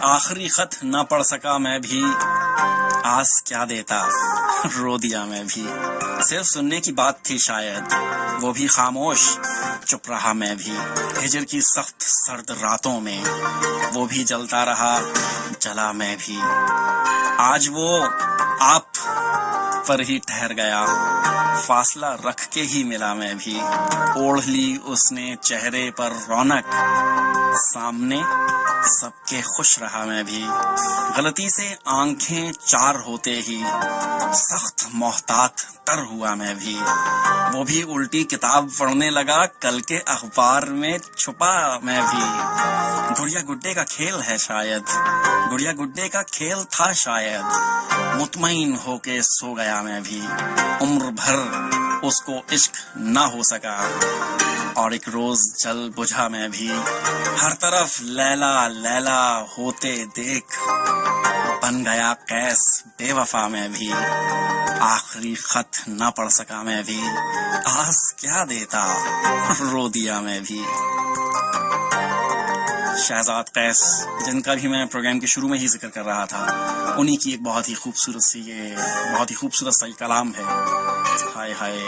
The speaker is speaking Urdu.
آخری خط نہ پڑھ سکا میں بھی، آس کیا دیتا رو دیا میں بھی۔ صرف سننے کی بات تھی شاید، وہ بھی خاموش چپ رہا میں بھی۔ ہجر کی سخت سرد راتوں میں وہ بھی جلتا رہا، جلا میں بھی۔ آج وہ آپ پر ہی ٹھہر گیا، فاصلہ رکھ کے ہی ملا میں بھی۔ اوڑھ لی اس نے چہرے پر رونق، سامنے سب کے خوش رہا میں بھی۔ غلطی سے آنکھیں چار ہوتے ہی سخت محتاط تر ہوا میں بھی۔ وہ بھی الٹی کتاب پڑھنے لگا، کل کے اخبار میں چھپا میں بھی۔ گڑیا گڈے کا کھیل ہے شاید، گڑیا گڈے کا کھیل تھا شاید، مطمئن ہو کے سو گیا میں بھی۔ عمر بھر اس کو عشق نہ ہو سکا، اور ایک روز جل بجھا میں بھی۔ ہر طرف لیلا لیلا ہوتے دیکھ بن گیا قیس بے وفا میں بھی۔ آخری خط نہ پڑھ سکا میں بھی، آس کیا دیتا رو دیا میں بھی۔ شہزاد قیس، جن کا بھی میں پروگرام کے شروع میں ہی ذکر کر رہا تھا، انہی کی ایک بہت ہی خوبصورت سا یہ کلام ہے۔ ہائے ہائے